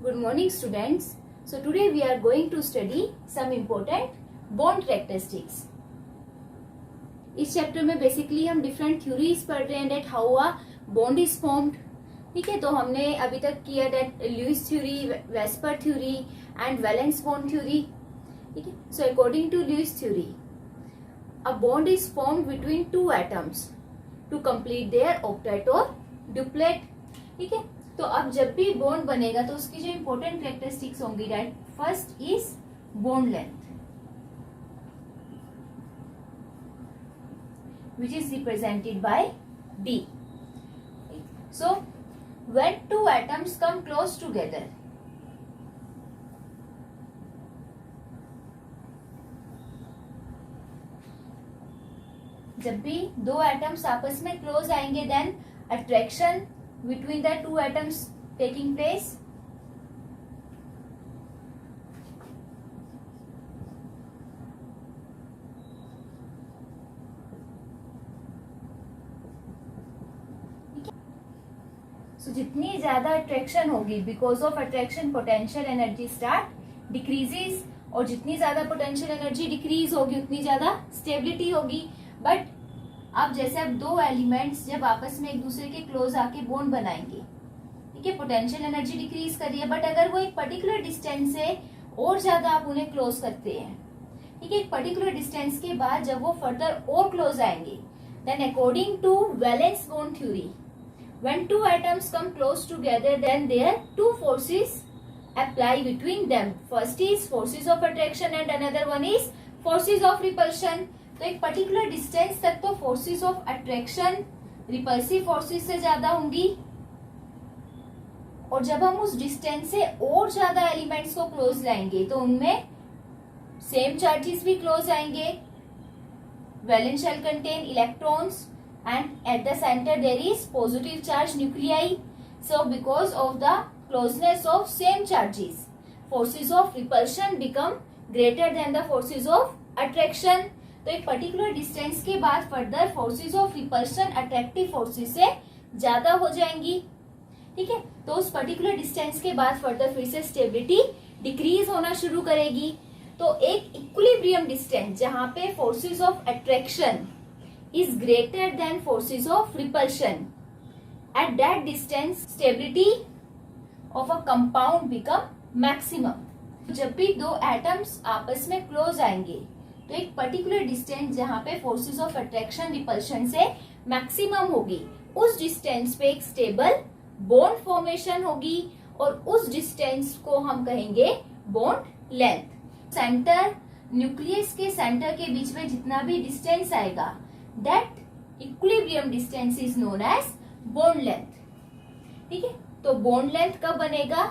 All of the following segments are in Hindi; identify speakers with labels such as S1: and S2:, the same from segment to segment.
S1: Good morning, students. So today we are going to study some important bond characteristics. इस चैप्टर में बेसिकली हम डिफरेंट थ्योरीज पढ़ रहे हैं that how a bond is formed. ठीक है, तो हमने अभी तक किया that Lewis theory, VSEPR theory and valence bond theory. ठीक है, so according to Lewis theory a bond is formed between two atoms to complete their octet और डुप्लेट. ठीक है, तो अब जब भी बॉन्ड बनेगा तो उसकी जो इंपॉर्टेंट कैरेक्टरिस्टिक्स होंगी that first is bond length which is represented by D. So when two atoms come close together, जब भी दो एटम्स आपस में क्लोज आएंगे then attraction between the two atoms taking place. So, जितनी ज्यादा अट्रैक्शन होगी because of attraction potential energy start decreases, और जितनी ज्यादा पोटेंशियल एनर्जी डिक्रीज होगी उतनी ज्यादा स्टेबिलिटी होगी. बट अब जैसे अब दो एलिमेंट्स जब आपस में एक दूसरे के क्लोज आके बॉन्ड बनाएंगे, ठीक है, पोटेंशियल एनर्जी डिक्रीज कर रही है, बट अगर वो एक पर्टिकुलर डिस्टेंस से और ज्यादा आप उन्हें क्लोज करते हैं, ठीक है, एक पर्टिकुलर डिस्टेंस के बाद जब वो फर्दर और क्लोज आएंगे then according to valence bond theory when two atoms come close together then there are two forces apply between them. First is forces of attraction and another one is forces of repulsion. तो एक पर्टिकुलर डिस्टेंस तक तो forces of attraction repulsive forces से ज्यादा होंगी, और जब हम उस डिस्टेंस से और ज्यादा एलिमेंट्स को क्लोज लाएंगे तो उनमें सेम चार्जेस भी क्लोज आएंगे. Valence shell contain electrons and at the center there is positive charge nuclei. So because of the closeness of same charges, forces of repulsion become greater than the forces of attraction. तो एक पर्टिकुलर डिस्टेंस के बाद further forces of repulsion attractive forces से ज्यादा हो जाएंगी. ठीक है, तो उस पर्टिकुलर डिस्टेंस के बाद फर्दर फिर से स्टेबिलिटी डिक्रीज होना शुरू करेगी. तो एक इक्विलिब्रियम डिस्टेंस जहां पे forces of attraction is greater than forces of repulsion. At that distance, stability of a compound become maximum. जब भी दो एटम्स आपस में क्लोज आएंगे तो एक पर्टिकुलर डिस्टेंस जहां पे फोर्सेस ऑफ अट्रैक्शन रिपल्शन से मैक्सिमम होगी, उस डिस्टेंस पे एक स्टेबल बॉन्ड फॉर्मेशन होगी, और उस डिस्टेंस को हम कहेंगे बॉन्ड लेंथ. सेंटर न्यूक्लियस के सेंटर के बीच में जितना भी डिस्टेंस आएगा that equilibrium distance is known as bond length. ठीक है, तो bond length कब बनेगा?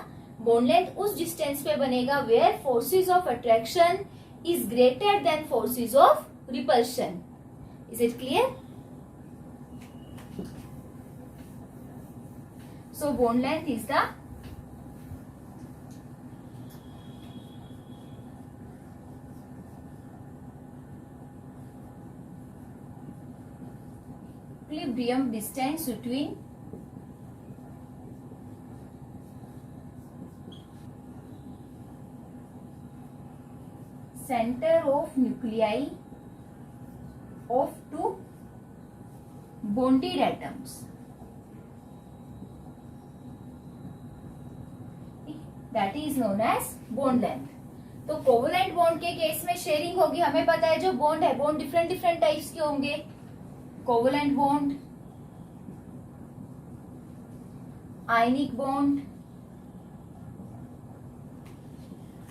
S1: bond length उस डिस्टेंस पे बनेगा where forces of attraction is greater than forces of repulsion. Is it clear? So bond length is the equilibrium distance between center of nuclei of two bonded atoms. That is known as bond length. तो कोवलेंट बॉन्ड के केस में शेयरिंग होगी. हमें पता है जो बॉन्ड है, बॉन्ड डिफरेंट डिफरेंट टाइप्स के होंगे. Covalent bond, ionic bond,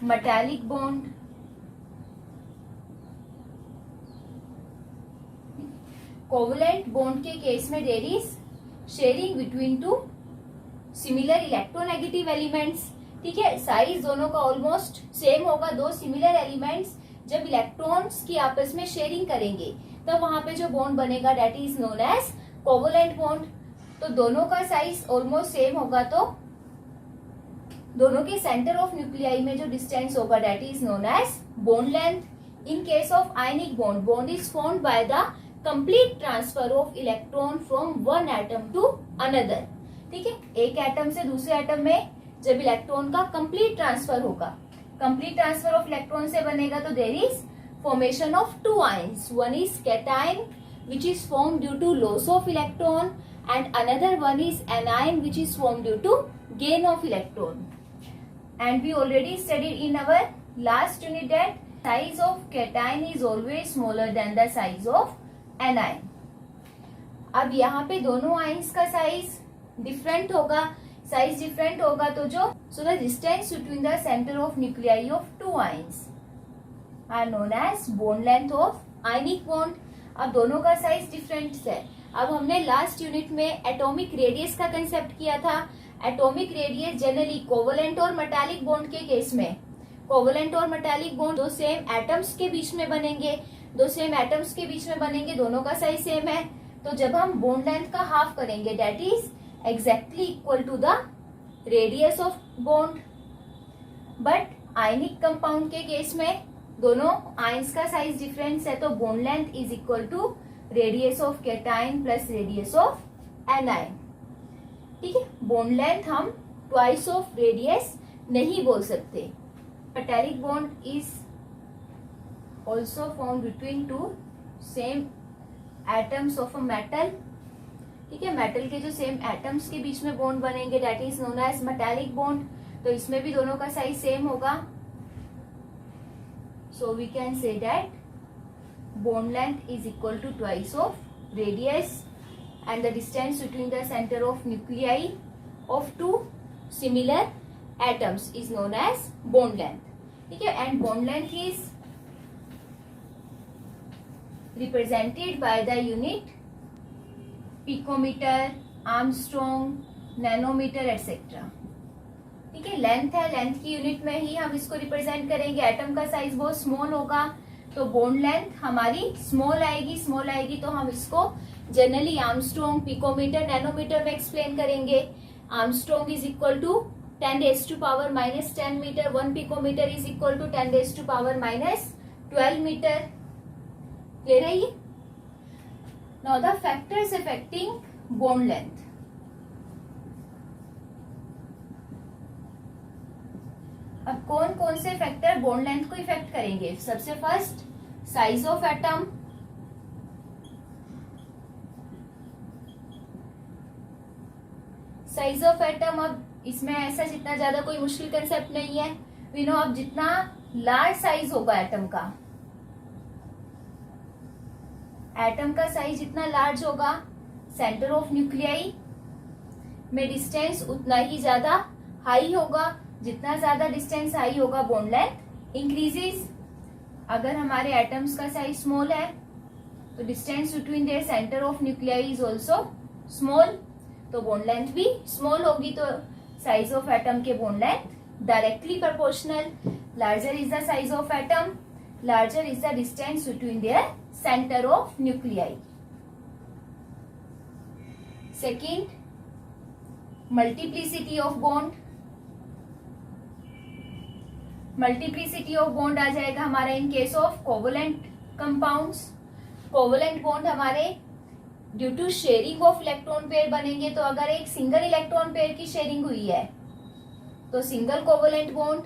S1: metallic bond. Covalent bond के केस में there is sharing between two similar electronegative elements. ठीक है, साइज दोनों का ऑलमोस्ट सेम होगा. दो सिमिलर एलिमेंट्स जब इलेक्ट्रॉन्स की आपस में शेयरिंग करेंगे तब वहां पे जो बॉन्ड बनेगा that is known as covalent bond. तो दोनों का साइज ऑलमोस्ट सेम होगा, तो दोनों के सेंटर ऑफ न्यूक्लियाई में जो डिस्टेंस होगा that is known as bond length. In case of ionic bond, bond is formed by the complete transfer of electron from one atom to another. ठीक है, एक एटम से दूसरे एटम में जब इलेक्ट्रॉन का कंप्लीट ट्रांसफर होगा। कंप्लीट ट्रांसफर ऑफ इलेक्ट्रॉन से बनेगा तो there is formation of two ions, one is cation which is formed due to loss of electron and another one is anion which is formed due to gain of electron. And we already studied in our last unit that size of cation is always smaller than the size of anion. अब यहाँ पे दोनों आयंस का साइज डिफरेंट होगा, साइज डिफरेंट होगा तो जो so the distance between the center of nuclei of two ions are known as bond length of ionic bond. अब दोनों का साइज डिफरेंट है। अब हमने लास्ट यूनिट में एटॉमिक रेडियस का कंसेप्ट किया था। एटॉमिक रेडियस जनरली कोवलेंट और मेटालिक बॉन्ड के केस में, कोवलेंट और मेटालिक बॉन्ड दो सेम एटम्स के बीच में बनेंगे, दो सेम एटम्स के बीच में बनेंगे, दोनों का साइज सेम है। तो जब हम बॉन्ड लेंथ का हाफ करेंगे that is exactly equal to the radius of bond. But ionic compound के केस में दोनों आयंस का साइज डिफरेंस है तो bond length is equal to radius of cation plus radius of anion. ठीक है, बॉन्ड लेंथ हम ट्वाइस ऑफ रेडियस नहीं बोल सकते। Metallic bond is also found between two same atoms of a metal. ठीक है, मेटल के जो सेम एटम्स के बीच में बॉन्ड बनेंगे that is known as metallic bond. तो इसमें भी दोनों का साइज सेम होगा। So we can say that bond length is equal to twice of radius and the distance between the center of nuclei of two similar atoms is known as bond length. ठीक है, and bond length is represented by the unit picometer, Armstrong, nanometer etc. ठीक है, लेंथ है, लेंथ की यूनिट में ही हम इसको रिप्रेजेंट करेंगे। एटम का साइज बहुत स्मॉल होगा तो बॉन्ड लेंथ हमारी स्मॉल आएगी तो हम इसको जनरली आर्मस्ट्रॉन्ग, पिकोमीटर, नैनोमीटर में एक्सप्लेन करेंगे। Angstrom is equal to 10⁻⁻10 metre, 1 picometre is equal to 10⁻⁻12 metre. Clear है ये? Now the factors affecting bond length. अब कौन कौन से फैक्टर बॉन्ड लेंथ को इफेक्ट करेंगे? सबसे first size of atom, size of atom. अब इसमें ऐसा जितना ज्यादा कोई मुश्किल कंसेप्ट नहीं है। वी नो अब जितना लार्ज साइज होगा एटम का साइज जितना लार्ज होगा, सेंटर ऑफ न्यूक्लियाई में डिस्टेंस उतना ही ज्यादा हाई होगा। जितना ज्यादा डिस्टेंस हाई होगा बॉन्ड लेंथ इंक्रीजेस। अगर हमारे एटम्स का साइज स्मॉल है तो distance between their centre of nuclei is also small, तो बॉन्ड लेंथ भी स्मॉल होगी। तो साइज ऑफ एटम के bond length directly proportional. Larger is the size of atom, larger is the distance between their centre of nuclei. Second, multiplicity of bond. Multiplicity of bond आ जाएगा हमारा in case of covalent compounds. Covalent bond हमारे due to sharing of electron pair बनेंगे। तो अगर एक सिंगल इलेक्ट्रॉन पेयर की शेयरिंग हुई है तो single covalent bond.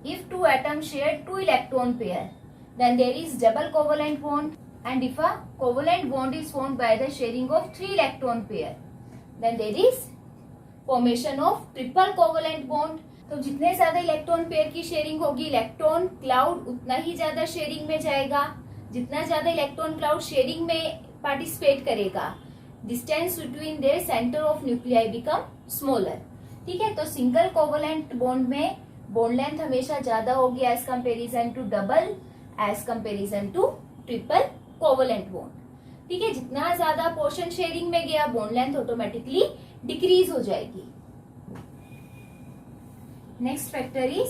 S1: If two atom share two electron pair then there is double covalent bond. And if a covalent bond is formed by the sharing of 3 electron pair then there is formation of triple covalent bond. तो जितने ज्यादा इलेक्ट्रॉन पेयर की शेयरिंग होगी, इलेक्ट्रॉन क्लाउड उतना ही ज्यादा शेयरिंग में जाएगा। जितना ज्यादा इलेक्ट्रॉन क्लाउड शेयरिंग में पार्टिसिपेट करेगा, distance between their centre of nuclei become smaller. ठीक है, तो सिंगल कोवलेंट बॉन्ड में बॉन्ड लेंथ हमेशा ज्यादा होगी as comparison to double, as comparison to triple covalent bond. ठीक है, जितना ज्यादा पोर्शन शेयरिंग में गया बॉन्ड लेंथ ऑटोमेटिकली डिक्रीज हो जाएगी। Next factor is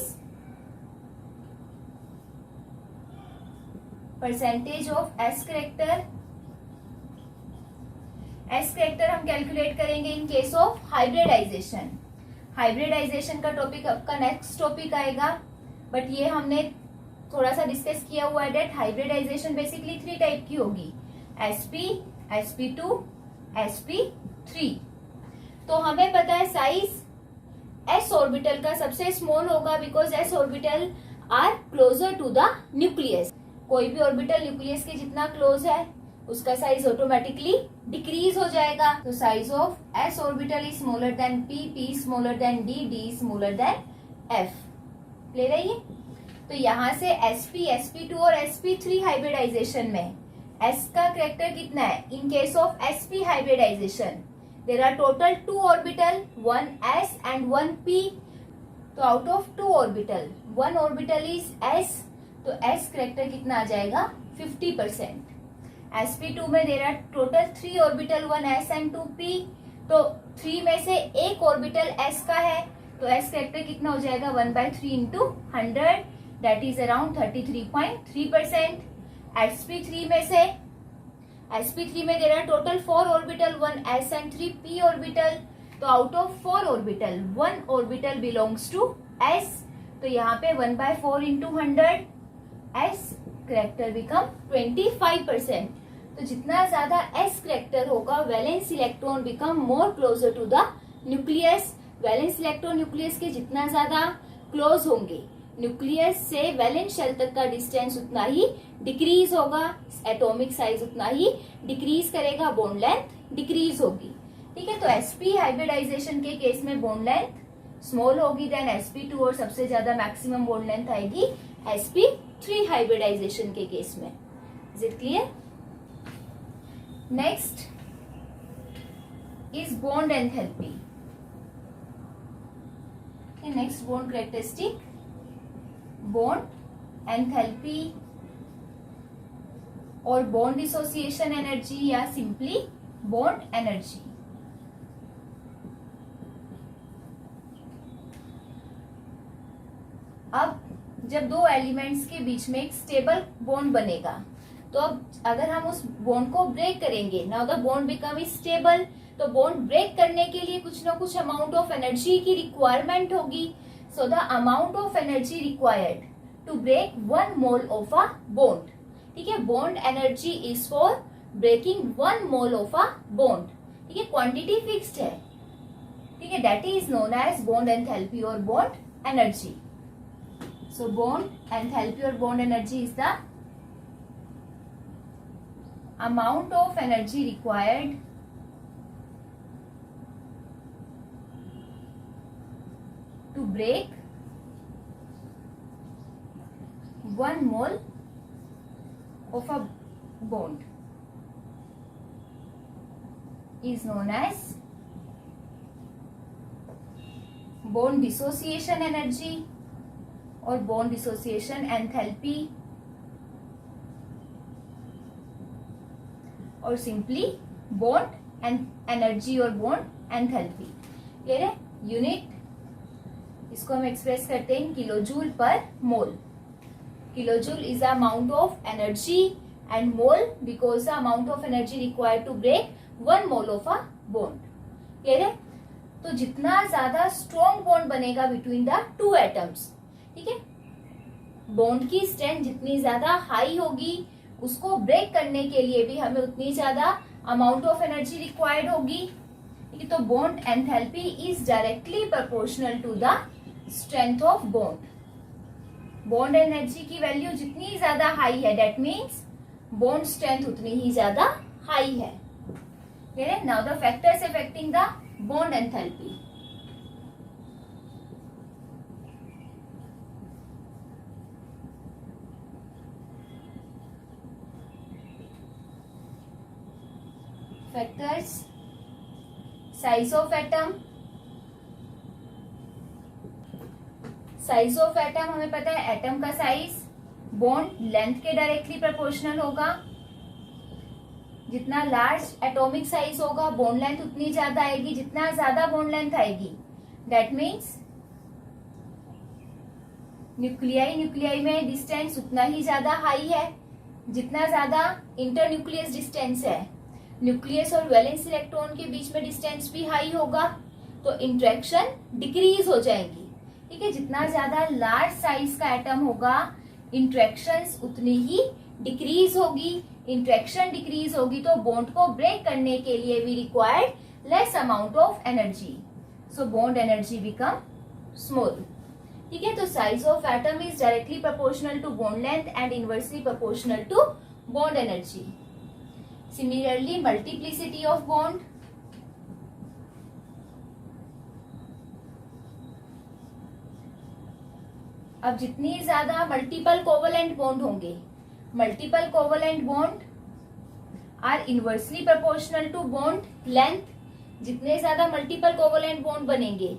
S1: percentage of S character. S character हम कैलकुलेट करेंगे in case of hybridisation. Hybridisation का टॉपिक आपका नेक्स्ट टॉपिक आएगा, बट ये हमने थोड़ा सा डिस्कस किया हुआ है डेट हाइब्रिडाइजेशन बेसिकली 3 टाइप की होगी, sp, sp2, sp3। तो हमें पता है साइज एस ऑर्बिटल का सबसे स्मॉल होगा, because S orbital are closer to the nucleus. कोई भी ऑर्बिटल न्यूक्लियस के जितना क्लोज है उसका साइज ऑटोमेटिकली डिक्रीज हो जाएगा। तो size of S orbital is smaller than P, P smaller than D, D smaller than F. Clear है ये? तो यहाँ से sp, sp2 और sp3 हाइब्रिडाइजेशन में s का करेक्टर कितना है? In case of sp hybridisation there are total 2 orbital, 1 s and 1 p। तो out of 2 orbital 1 orbital is s, तो s करेक्टर कितना आ जाएगा? 50%। sp2 में there are total 3 orbital, 1 s and 2 p। तो 3 में से एक ऑर्बिटल s का है, तो s करेक्टर कितना हो जाएगा? 1/3 into 100, that is around 33.3%। sp3 में there are total 4 orbital, 1 s and 3 p orbital. तो out of 4 orbital 1 orbital belongs to s, तो यहाँ पे 1/4 इंटू 100, s करेक्टर बिकम 25%। तो जितना ज्यादा s करेक्टर होगा, valence electron become more closer to the nucleus. Valence electron nucleus के जितना ज्यादा क्लोज होंगे, न्यूक्लियस से वैलेंस शेल तक का डिस्टेंस उतना ही डिक्रीज होगा, एटॉमिक साइज उतना ही डिक्रीज करेगा, बॉन्ड लेंथ डिक्रीज होगी। ठीक है, तो sp हाइब्रिडाइजेशन के केस में बॉन्ड लेंथ स्मॉल होगी देन sp2, और सबसे ज्यादा मैक्सिमम बॉन्ड लेंथ आएगी sp3 हाइब्रिडाइजेशन के केस में। Is it clear? Next is bond enthalpy. Next bond characteristic, bond enthalpy और बॉन्ड डिसोसिएशन एनर्जी या सिंपली बॉन्ड एनर्जी। अब जब दो एलिमेंट्स के बीच में एक स्टेबल बॉन्ड बनेगा, तो अब अगर हम उस बॉन्ड को ब्रेक करेंगे, now the bond become stable, तो बॉन्ड ब्रेक करने के लिए कुछ ना कुछ अमाउंट ऑफ एनर्जी की रिक्वायरमेंट होगी। So the amount of energy required to break 1 mole of a bond. ठीक है, bond energy is for breaking 1 mole of a bond. ठीक है, क्वांटिटी फिक्स्ड है। ठीक है, that is known as bond enthalpy और bond energy. So bond enthalpy और bond energy is the amount of energy required to break 1 mole of a bond is known as bond dissociation energy or bond dissociation enthalpy और सिंपली बॉन्ड एनर्जी और बॉन्ड एंथैल्पी। क्लियर है? यूनिट इसको हम एक्सप्रेस करते हैं kilojoule per mole. Kilojoule is the amount of energy and mole because the amount of energy required to break 1 mole of a bond. Clear है? तो जितना ज्यादा स्ट्रॉन्ग बॉन्ड बनेगा बिटवीन द 2 एटम्स, ठीक है, बॉन्ड की स्ट्रेंथ जितनी ज्यादा हाई होगी, उसको ब्रेक करने के लिए भी हमें उतनी ज्यादा अमाउंट ऑफ एनर्जी रिक्वायर्ड होगी। ठीक है, तो bond enthalpy is directly proportional to the strength of bond. Bond energy की वैल्यू जितनी ज्यादा हाई है, दैट मीन्स बॉन्ड स्ट्रेंथ उतनी ही ज्यादा हाई है। ठीक है, now the factors affecting the bond enthalpy. Factors, size of atom. Size of atom हमें पता है, एटम का साइज बॉन्ड लेंथ के डायरेक्टली प्रोपोर्शनल होगा। जितना लार्ज एटॉमिक साइज होगा, बॉन्ड लेंथ उतनी ज्यादा आएगी। जितना ज्यादा बॉन्ड लेंथ आएगी, दैट मीन्स न्यूक्लियाई में डिस्टेंस उतना ही ज्यादा हाई है। जितना ज्यादा इंटरन्यूक्लियस डिस्टेंस है, न्यूक्लियस और वैलेंस इलेक्ट्रॉन के बीच में डिस्टेंस भी हाई होगा, तो इंटरेक्शन डिक्रीज हो जाएगी। ठीक है, जितना ज्यादा लार्ज साइज का एटम होगा, इंटरेक्शंस उतनी ही डिक्रीज होगी। इंटरेक्शन डिक्रीज होगी तो बॉन्ड को ब्रेक करने के लिए भी required less amount of energy, so bond energy become small. ठीक है, तो size of atom is directly proportional to bond length and inversely proportional to bond energy. Similarly multiplicity of bond, अब जितनी ज्यादा मल्टीपल कोवलेंट बॉन्ड होंगे, multiple covalent bond are inversely proportional to bond length, जितने ज्यादा मल्टीपल कोवलेंट बॉन्ड बनेंगे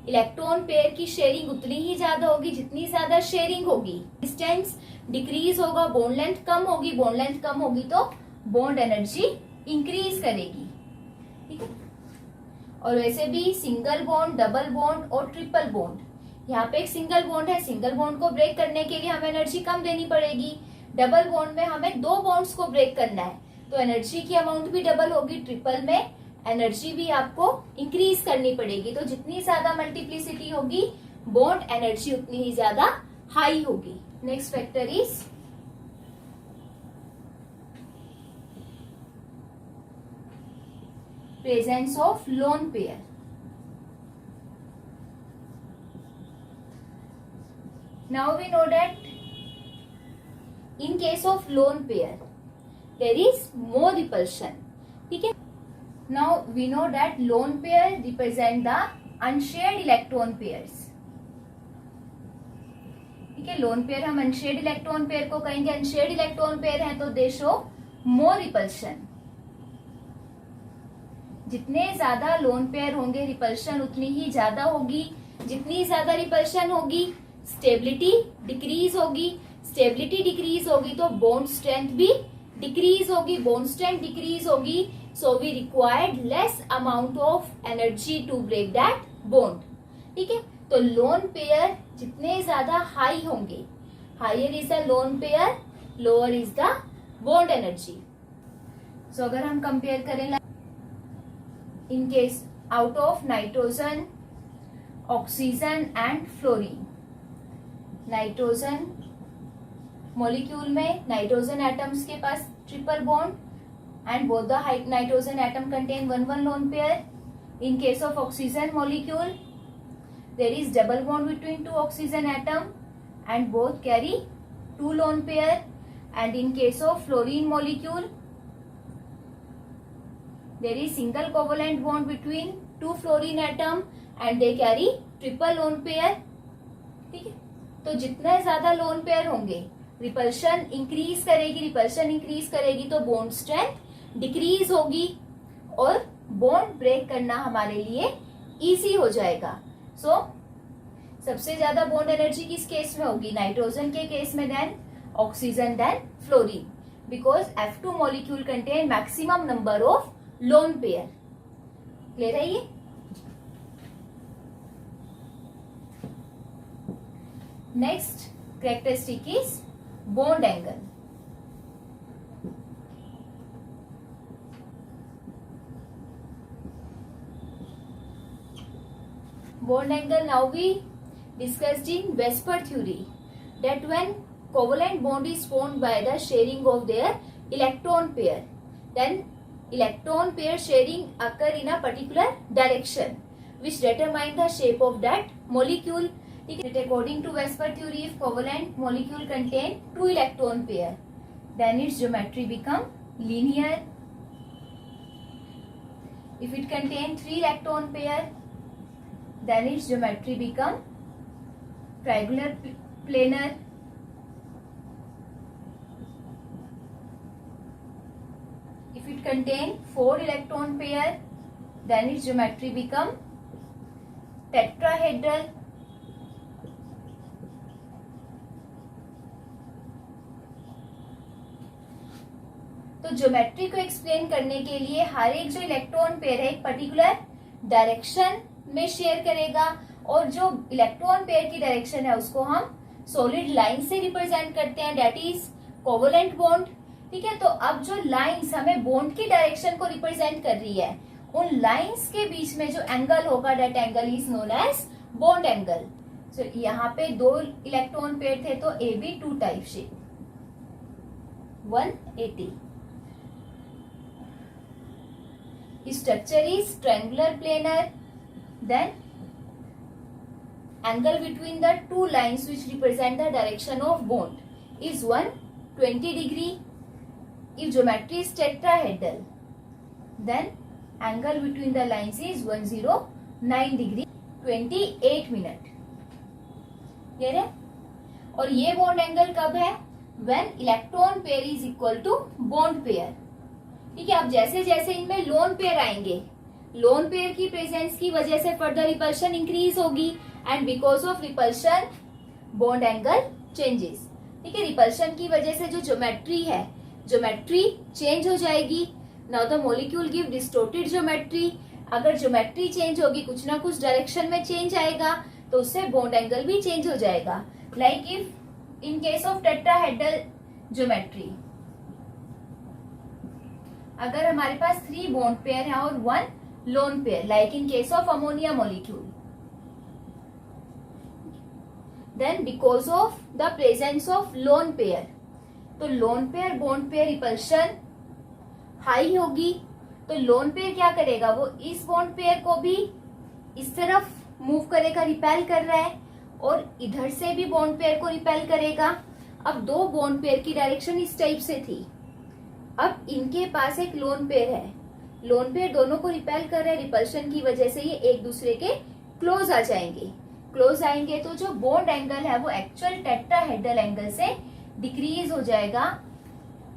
S1: इलेक्ट्रॉन पेयर की शेयरिंग उतनी ही ज्यादा होगी, जितनी ज्यादा शेयरिंग होगी डिस्टेंस डिक्रीज होगा, बॉन्ड लेंथ कम होगी, बॉन्ड लेंथ कम होगी तो बॉन्ड एनर्जी इंक्रीज करेगी। ठीक है, और वैसे भी सिंगल बॉन्ड, डबल बॉन्ड और ट्रिपल बॉन्ड, यहाँ पे एक सिंगल बॉन्ड है, सिंगल बॉन्ड को ब्रेक करने के लिए हमें एनर्जी कम देनी पड़ेगी। डबल बॉन्ड में हमें दो बॉन्ड्स को ब्रेक करना है तो एनर्जी की अमाउंट भी डबल होगी। ट्रिपल में एनर्जी भी आपको इंक्रीज करनी पड़ेगी, तो जितनी ज्यादा मल्टीप्लिसिटी होगी बॉन्ड एनर्जी उतनी ही ज्यादा हाई होगी। Next factor is presence of lone pair. Now we know that in case of lone pair there is more repulsion. ठीक है, now we know that lone pair represent the unshared electron pairs. ठीक है, लोन पेयर हम अनशेड इलेक्ट्रॉन पेयर को कहेंगे, अनशेड इलेक्ट्रॉन पेयर है तो दे शो मोर रिपल्शन। जितने ज्यादा लोन पेयर होंगे रिपल्शन उतनी ही ज्यादा होगी, जितनी ज्यादा रिपल्शन होगी स्टेबिलिटी डिक्रीज होगी, स्टेबिलिटी डिक्रीज होगी तो बॉन्ड स्ट्रेंथ भी डिक्रीज होगी, बॉन्ड स्ट्रेंथ डिक्रीज होगी, so we required less amount of energy to break that bond. ठीक है, तो लोन पेयर जितने ज्यादा हाई होंगे, higher is the lone pair, lower is the bond energy. So अगर हम कंपेयर करें in case out of nitrogen, oxygen and fluorine, nitrogen molecule में नाइट्रोजन एटम्स के पास triple bond and both the nitrogen atom contain one lone pair. In case of oxygen molecule there is double bond between two oxygen atom and both carry two lone pair. And in case of fluorine molecule there is single covalent bond between two fluorine atom and they carry triple lone pair. ठीक है, तो जितने ज्यादा लोन पेयर होंगे रिपल्शन इंक्रीज करेगी, रिपल्शन इंक्रीज करेगी तो बॉन्ड स्ट्रेंथ डिक्रीज होगी और बॉन्ड ब्रेक करना हमारे लिए इजी हो जाएगा। सो सबसे ज्यादा बॉन्ड एनर्जी किस केस में होगी, नाइट्रोजन के केस में, then oxygen, then fluorine, because F2 molecule contain maximum number of lone pair. Clear है ये? Next characteristic is bond angle. Bond angle now we discussed in Vesper theory that when covalent bond is formed by the sharing of their electron pair, then electron pair sharing occur in a particular direction which determine the shape of that molecule. According to Vesper theory, if covalent molecule contain two electron pair, then its geometry become linear. If it contain three electron pair, then its geometry become triangular planar. If it contain four electron pair, then its geometry become tetrahedral. तो ज्योमेट्री को एक्सप्लेन करने के लिए हर एक जो इलेक्ट्रॉन पेयर है एक पर्टिकुलर डायरेक्शन में शेयर करेगा और जो इलेक्ट्रॉन पेयर की डायरेक्शन है उसको हम सॉलिड लाइन से रिप्रेजेंट करते हैं, दैट इज कोवलेंट बॉन्ड। ठीक है, तो अब जो लाइंस हमें बॉन्ड की डायरेक्शन को रिप्रेजेंट कर रही है, उन लाइंस के बीच में जो एंगल होगा that angle is known as bond angle. So यहाँ पे दो इलेक्ट्रॉन पेयर थे तो AB2 type shape 180। Structure is triangular planar, then angle between the two lines which represent the direction of bond is 120 degree. If geometry is tetrahedral, then angle between the lines is 109 degree 28 minute. Clear है? और ये बॉन्ड एंगल कब है? When electron pair is equal to bond pair. ठीक है. अब जैसे जैसे इनमें लोन पेयर आएंगे, लोन पेयर की प्रेजेंस की वजह से फर्दर रिपल्शन इंक्रीज होगी and because of repulsion bond angle changes. ठीक है. रिपल्शन की वजह से जो ज्योमेट्री है, ज्योमेट्री चेंज हो जाएगी. Now the molecule give distorted geometry. अगर ज्योमेट्री चेंज होगी, कुछ ना कुछ डायरेक्शन में चेंज आएगा, तो उससे बॉन्ड एंगल भी चेंज हो जाएगा. Like if in case of tetrahedral geometry, अगर हमारे पास 3 बॉन्ड पेयर है और 1 lone pair, like in case of ammonia molecule, then because of the presence of lone pair, तो lone pair bond pair repulsion high होगी. तो लोन पेयर क्या करेगा? वो इस बॉन्ड पेयर को भी इस तरफ मूव करेगा, रिपेल कर रहा है, और इधर से भी बॉन्ड पेयर को रिपेल करेगा. अब 2 बॉन्ड पेयर की डायरेक्शन इस टाइप से थी. अब इनके पास एक लोन पेयर है, लोन पेयर दोनों को रिपेल कर रहे हैं. रिपल्शन की वजह से ये एक दूसरे के क्लोज आ जाएंगे. क्लोज आएंगे तो जो बॉन्ड एंगल है वो एक्चुअल टेट्राहेड्रल एंगल से डिक्रीज हो जाएगा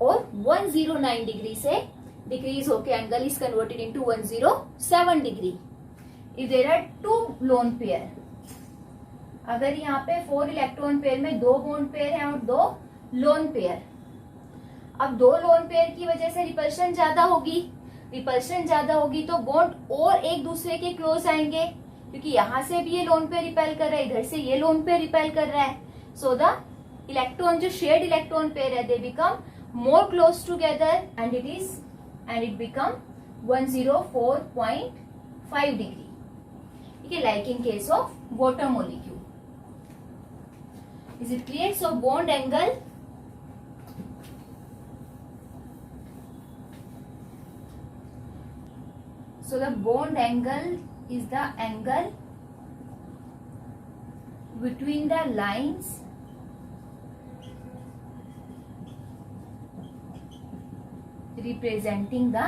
S1: और 109 डिग्री से डिक्रीज होकर angle is converted into 107 degree. If there are 2 lone pair, अगर यहाँ पे 4 इलेक्ट्रॉन पेयर में 2 बॉन्ड पेयर है और 2 लोन पेयर, अब 2 लोन पेयर की वजह से रिपल्शन ज्यादा होगी. रिपल्शन ज्यादा होगी तो बॉन्ड और एक दूसरे के क्लोज आएंगे, क्योंकि यहाँ से भी ये लोन पेयर रिपेल कर रहा है, इधर से ये लोन पेयर रिपेल कर रहा है. सो द इलेक्ट्रॉन, जो शेयर्ड इलेक्ट्रॉन पेयर है, they become more close together and it become 104.5 degree. ठीक है. Like in case of water molecule. Is it clear? So bond angle, so the bond angle is the angle between the lines representing the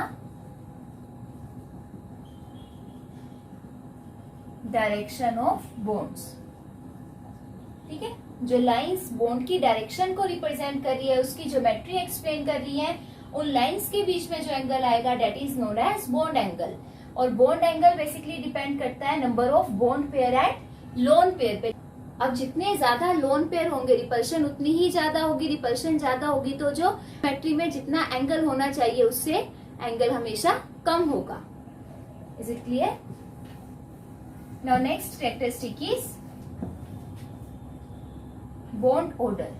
S1: direction of bonds. ठीक है. जो लाइंस बॉन्ड की डायरेक्शन को रिप्रेजेंट कर रही है, उसकी ज्योमेट्री एक्सप्लेन कर रही है, उन लाइंस के बीच में जो एंगल आएगा that is known as bond angle. और बॉन्ड एंगल बेसिकली डिपेंड करता है number of bond pair and lone pair पे. अब जितने ज्यादा लोन पेयर होंगे रिपल्शन उतनी ही ज्यादा होगी. रिपल्शन ज्यादा होगी तो जो ज्योमेट्री में जितना एंगल होना चाहिए उससे एंगल हमेशा कम होगा. Is it clear? Now next characteristic is bond order.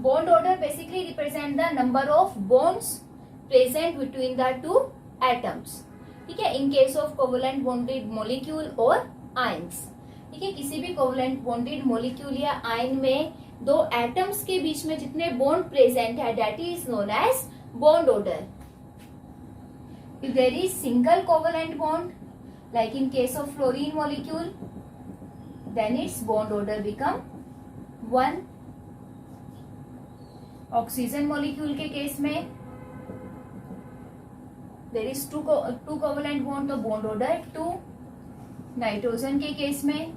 S1: Bond order basically represent the number of bonds present between the 2 atoms. ठीक है. In case of covalent bonded molecule और ions. ठीक है. किसी भी covalent bonded molecule या ion में 2 atoms के बीच में जितने bond present है that is known as bond order. If there is single covalent bond, like in case of fluorine molecule, then its bond order become 1. Oxygen molecule के केस में देयर इज 2 कोवलेंट बॉन्ड, तो बॉन्ड ऑर्डर 2. नाइट्रोजन के केस में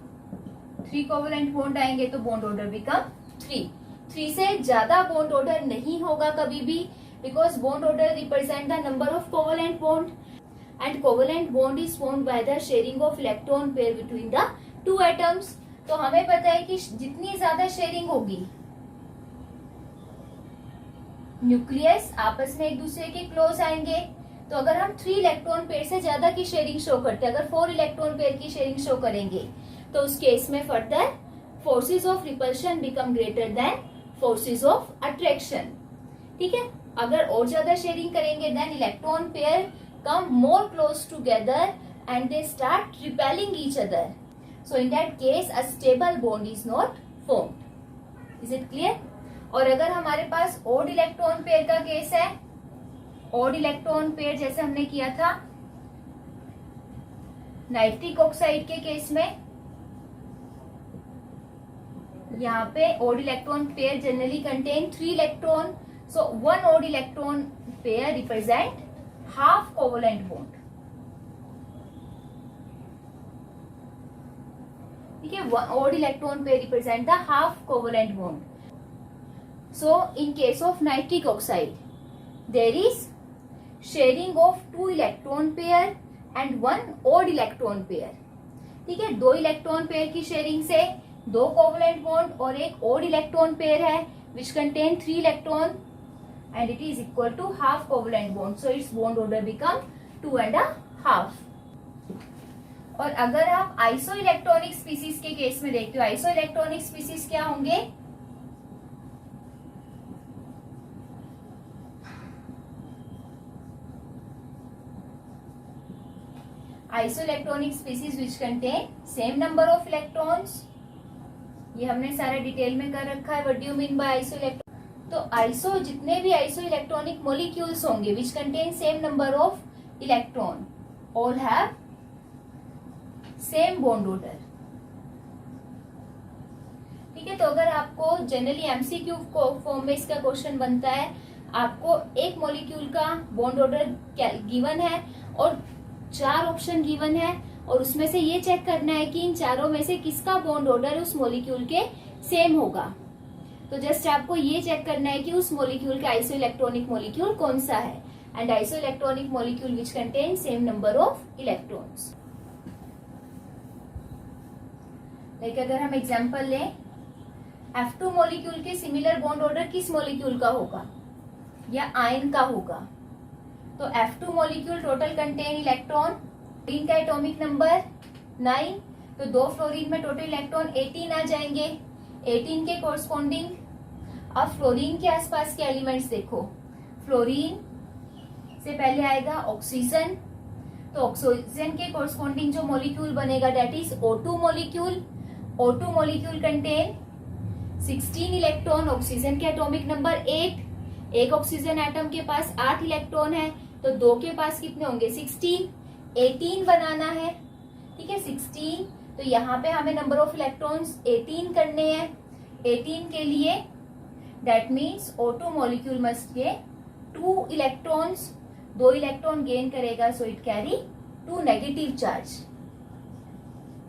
S1: 3 कोवलेंट बॉन्ड आएंगे तो बॉन्ड ऑर्डर बिकम 3. 3 से ज्यादा बॉन्ड ऑर्डर नहीं होगा कभी भी, because bond order represent the number of covalent bond and covalent bond is formed by the sharing of electron pair between the 2 atoms. तो हमें पता है कि जितनी ज्यादा शेयरिंग होगी, न्यूक्लियस आपस में एक दूसरे के क्लोज आएंगे. तो अगर हम 3 इलेक्ट्रॉन पेयर से ज्यादा की शेयरिंग शो करते हैं, अगर 4 इलेक्ट्रॉन पेयर की शेयरिंग शो करेंगे, तो उस केस में further forces of repulsion become greater than forces of attraction. ठीक है. अगर और ज्यादा शेयरिंग करेंगे then electron pair come more close together and they start repelling each other. So in that case a stable bond is not formed. Is it clear? और अगर हमारे पास ऑड इलेक्ट्रॉन पेयर का केस है, ऑड इलेक्ट्रॉन पेयर जैसे हमने किया था, नाइट्रिक ऑक्साइड के केस में यहाँ पे odd electron pair generally contain 3 electron, so 1 odd electron pair represent half covalent bond. ठीक है, 1 odd electron pair represent the half covalent bond. So in case of nitric oxide, there is sharing of 2 electron pair and 1 odd electron pair. ठीक है, 2 इलेक्ट्रॉन पेयर की शेयरिंग से 2 कोवलेंट बॉन्ड और एक ओड इलेक्ट्रॉन पेयर है which contain 3 electron and it is equal to half covalent bond. So its bond order become 2.5. और अगर आप आइसो इलेक्ट्रॉनिक स्पीसीज के केस में देखते हो, आइसो इलेक्ट्रॉनिक स्पीसीज क्या होंगे? Iso electronic species which contain same number of electrons. ये हमने सारा डिटेल में कर रखा है. What do you mean by iso electron? तो आइसो जितने भी आइसो इलेक्ट्रॉनिक मॉलिक्यूल्स होंगे which contain same number of electron और हैव सेम बॉन्ड ऑर्डर. ठीक है, तो अगर आपको जनरली एमसीक्यू फॉर्म में इसका क्वेश्चन बनता है, आपको एक मॉलिक्यूल का बॉन्ड ऑर्डर गिवन है और 4 ऑप्शन गिवन है और उसमें से ये चेक करना है कि इन चारों में से किसका बॉन्ड ऑर्डर उस मॉलिक्यूल के सेम होगा. तो जस्ट आपको ये चेक करना है कि उस मॉलिक्यूल का आइसो इलेक्ट्रॉनिक मॉलिक्यूल कौन सा है. And iso electronic molecule which contain same number of electrons. Like अगर हम एग्जांपल लें, F2 मॉलिक्यूल के सिमिलर बॉन्ड ऑर्डर किस मॉलिक्यूल का होगा या आयन का होगा. तो F2 molecule total contain electron, fluorine का एटॉमिक नंबर 9, तो 2 फ्लोरीन में टोटल इलेक्ट्रॉन 18 आ जाएंगे. 18 के कोरस्पॉन्डिंग अब फ्लोरीन के आसपास के एलिमेंट्स देखो. फ्लोरीन से पहले आएगा ऑक्सीजन, तो ऑक्सीजन के कोरस्पॉन्डिंग जो मॉलिक्यूल बनेगा that is O2 molecule. O2 molecule contain 16 electron, oxygen के एटॉमिक नंबर 8. एक ऑक्सीजन एटम के पास 8 इलेक्ट्रॉन है, तो 2 के पास कितने होंगे? 16. 18 बनाना है. ठीक है, 16. तो यहाँ पे हमें नंबर ऑफ इलेक्ट्रॉन्स 18 करने हैं. 18 के लिए that means O2 molecule must gain 2 electrons. 2 electron gain करेगा, so it carry 2 negative charge.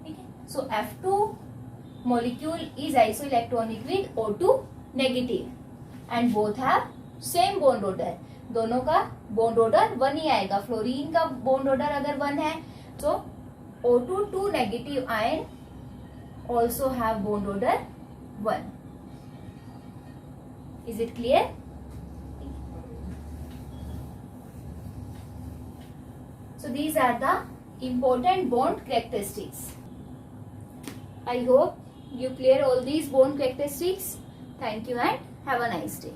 S1: ठीक है, सो F2 molecule is isoelectronic with O2 negative and both have same bond order. दोनों का बॉन्ड ऑर्डर 1 ही आएगा. फ्लोरीन का बॉन्ड ऑर्डर अगर 1 है तो O2 2 negative ion also have bond order 1. Is it clear? So these are the important bond characteristics. I hope you clear all these bond characteristics. Thank you and have a nice day.